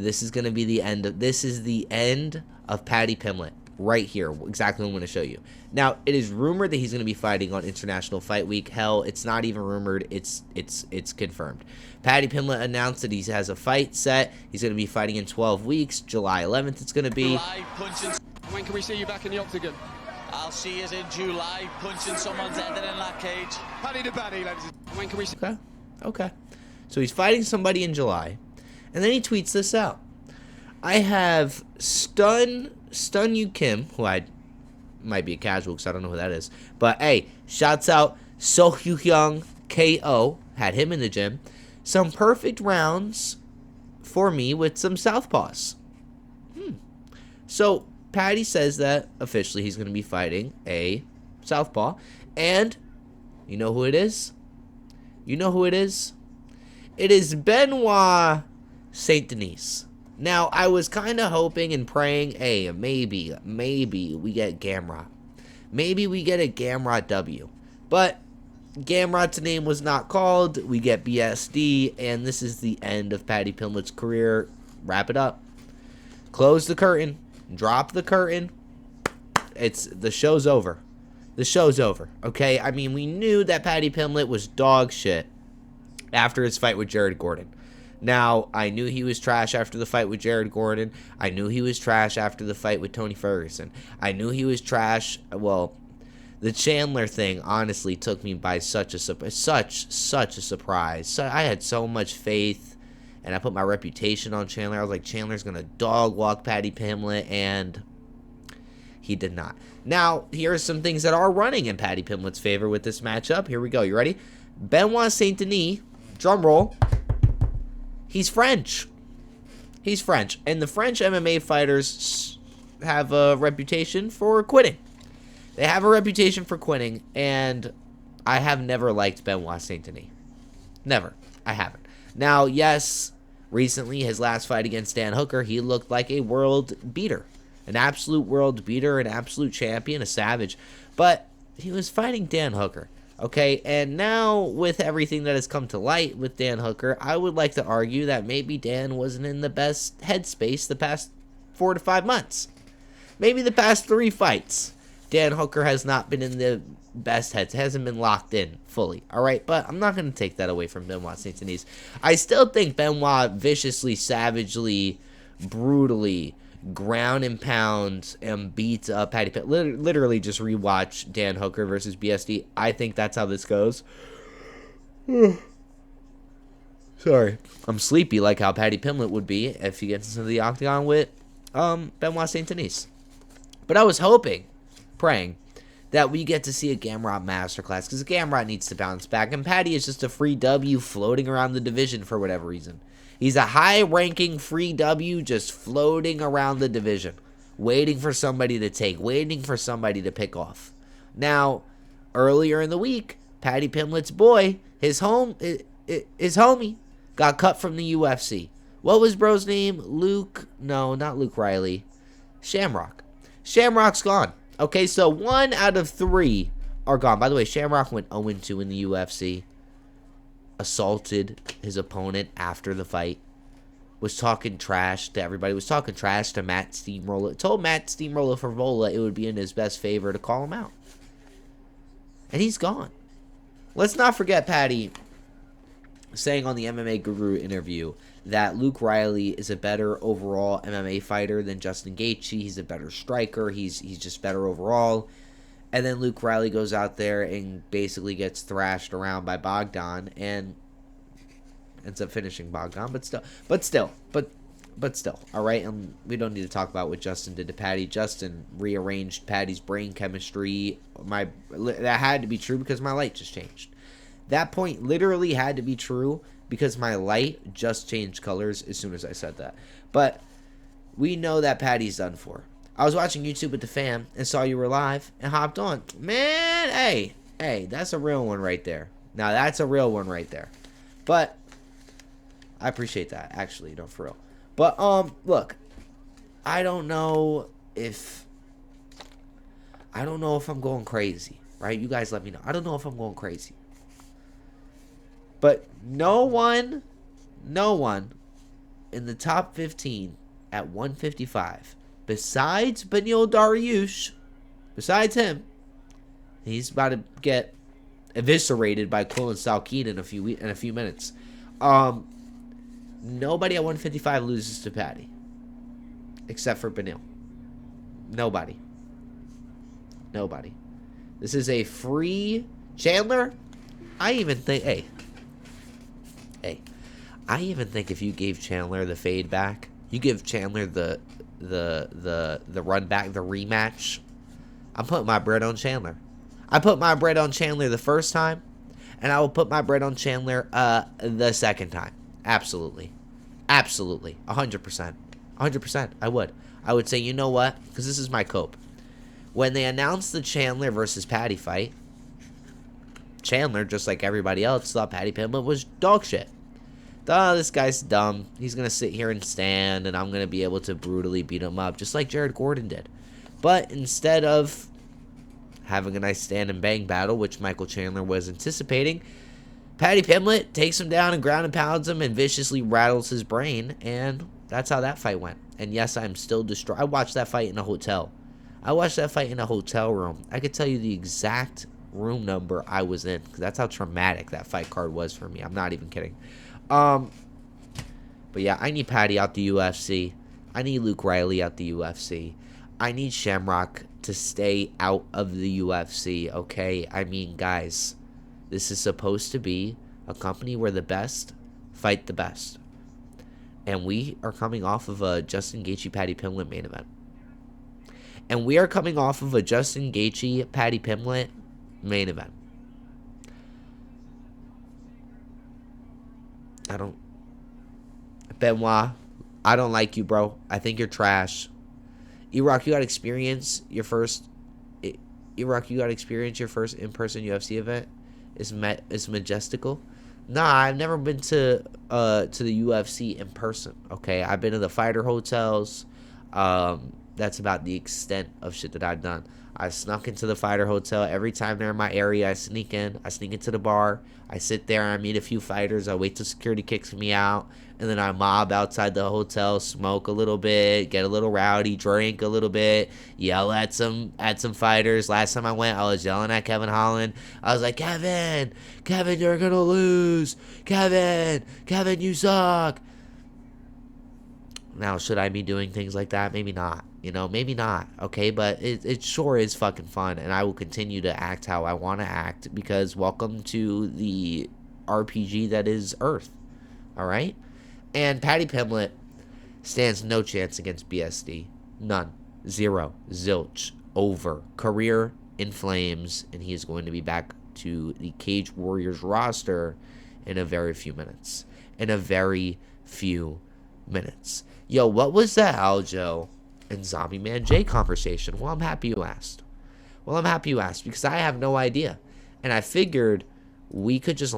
this is going to be the end of, this is the end of Paddy Pimblett. Right here, exactly what I'm going to show you. Now, it is rumored that he's going to be fighting on International Fight Week. Hell, it's not even rumored. It's confirmed. Paddy Pimblett announced that he has a fight set. He's going to be fighting in 12 weeks. July 11th it's going to be. When can we see you back in the octagon? I'll see you in July, punching someone's head in that cage. Paddy the Baddy, ladies. When can we see? Okay. So he's fighting somebody in July. And then he tweets this out. I have Stun Yu Kim, who might be a casual because I don't know who that is. But hey, shouts out So Hyu Hyung KO. Had him in the gym. Some perfect rounds for me with some southpaws. So Paddy says that officially he's going to be fighting a southpaw. And you know who it is? You know who it is? It is Benoit Saint Denis. Now, I was kind of hoping and praying, hey, maybe we get Gamrot. Maybe we get a Gamrot W. But Gamrot's name was not called. We get BSD, and this is the end of Paddy Pimblett's career. Wrap it up. Close the curtain. Drop the curtain. The show's over. The show's over, okay? I mean, we knew that Paddy Pimblett was dog shit after his fight with Jared Gordon. Now, I knew he was trash after the fight with Jared Gordon. I knew he was trash after the fight with Tony Ferguson. I knew he was trash. Well, the Chandler thing honestly took me by such a surprise. So I had so much faith, and I put my reputation on Chandler. I was like, Chandler's going to dog walk Paddy Pimblett, and he did not. Now, here are some things that are running in Paddy Pimblett's favor with this matchup. Here we go. You ready? Benoit Saint Denis, drum roll. He's French. He's French. And the French MMA fighters have a reputation for quitting. They have a reputation for quitting, and I have never liked Benoit Saint Denis. Never. I haven't. Now, yes, recently, his last fight against Dan Hooker, he looked like a world beater. An absolute world beater, an absolute champion, a savage. But he was fighting Dan Hooker. Okay, and now with everything that has come to light with Dan Hooker, I would like to argue that maybe Dan wasn't in the best headspace the past 4 to 5 months. Maybe the past 3 fights, Dan Hooker has not been in the best heads. Hasn't been locked in fully, all right? But I'm not going to take that away from Benoit Saint Denis. I still think Benoit viciously, savagely, brutally ground and pound and beats up Paddy Pimblett. Literally just rewatch Dan Hooker versus BSD. I think that's how this goes. Sorry. I'm sleepy like how Paddy Pimblett would be if he gets into the octagon with Benoit Saint Denis. But I was hoping, praying, that we get to see a Gamrot masterclass, because Gamrot needs to bounce back, and Paddy is just a free W floating around the division for whatever reason. He's a high-ranking free W just floating around the division, waiting for somebody to take, waiting for somebody to pick off. Now, earlier in the week, Paddy Pimblett's boy, his homie, got cut from the UFC. What was bro's name? Luke? No, not Luke Riley. Shamrock. Shamrock's gone. Okay, so 1 out of 3 are gone. By the way, Shamrock went 0-2 in the UFC. Assaulted his opponent after the fight. Was talking trash to everybody. Was talking trash to Matt Steamroller. Told Matt Steamroller Favola it would be in his best favor to call him out. And he's gone. Let's not forget Paddy saying on the MMA Guru interview that Luke Riley is a better overall MMA fighter than Justin Gaethje. He's a better striker. He's just better overall. And then Luke Riley goes out there and basically gets thrashed around by Bogdan and ends up finishing Bogdan. But still, all right? And we don't need to talk about what Justin did to Paddy. Justin rearranged Paddy's brain chemistry. That had to be true because my light just changed. That point literally had to be true because my light just changed colors as soon as I said that. But we know that Paddy's done for. I was watching YouTube with the fam and saw you were live and hopped on. Man, hey, that's a real one right there. Now, that's a real one right there. But I appreciate that, actually, no, for real. But, look, I don't know if I'm going crazy, right? You guys let me know. I don't know if I'm going crazy. But no one in the top 15 at 155, besides Beneil Dariush, besides him, he's about to get eviscerated by Quillen Salkeen in a few minutes. Nobody at 155 loses to Paddy, except for Beneil. Nobody. This is a free Chandler. I even think, hey, I even think if you gave Chandler the fade back, you give Chandler the run back, the rematch, I'm putting my bread on Chandler. I put my bread on Chandler the first time, and I will put my bread on Chandler the second time. Absolutely. 100%. I would say, you know what? Because this is my cope. When they announced the Chandler versus Paddy fight, Chandler, just like everybody else, thought Paddy Pimblett was dog shit. Oh, this guy's dumb. He's going to sit here and stand, and I'm going to be able to brutally beat him up, just like Jared Gordon did. But instead of having a nice stand and bang battle, which Michael Chandler was anticipating, Paddy Pimblett takes him down and ground and pounds him and viciously rattles his brain, and that's how that fight went. And yes, I'm still distraught. I watched that fight in a hotel. Room. I could tell you the exact room number I was in, because that's how traumatic that fight card was for me. I'm not even kidding. But yeah, I need Paddy out the UFC. I need Luke Riley out the UFC. I need Shamrock to stay out of the UFC, okay? I mean, guys, this is supposed to be a company where the best fight the best. And we are coming off of a Justin Gaethje Paddy Pimblett main event. And we are coming off of a Justin Gaethje Paddy Pimblett main event. Benoit, I don't like you, bro. I think you're trash. E-Rock, you got experience your first in-person UFC event. It's majestical. Nah, I've never been to the UFC in person. Okay, I've been to the fighter hotels. That's about the extent of shit that I've done. I snuck into the fighter hotel. Every time they're in my area, I sneak in. I sneak into the bar. I sit there. I meet a few fighters. I wait till security kicks me out. And then I mob outside the hotel, smoke a little bit, get a little rowdy, drink a little bit, yell at some fighters. Last time I went, I was yelling at Kevin Holland. I was like, Kevin, you're going to lose. Kevin, you suck. Now, should I be doing things like that? Maybe not. Maybe not, okay? But it sure is fucking fun, and I will continue to act how I want to act, because welcome to the RPG that is Earth, all right? And Paddy Pimblett stands no chance against BSD. None. Zero. Zilch. Over. Career in flames, and he is going to be back to the Cage Warriors roster in a very few minutes. Yo, what was that Aljo and Zombie Man J conversation? Well, I'm happy you asked. Because I have no idea. And I figured we could just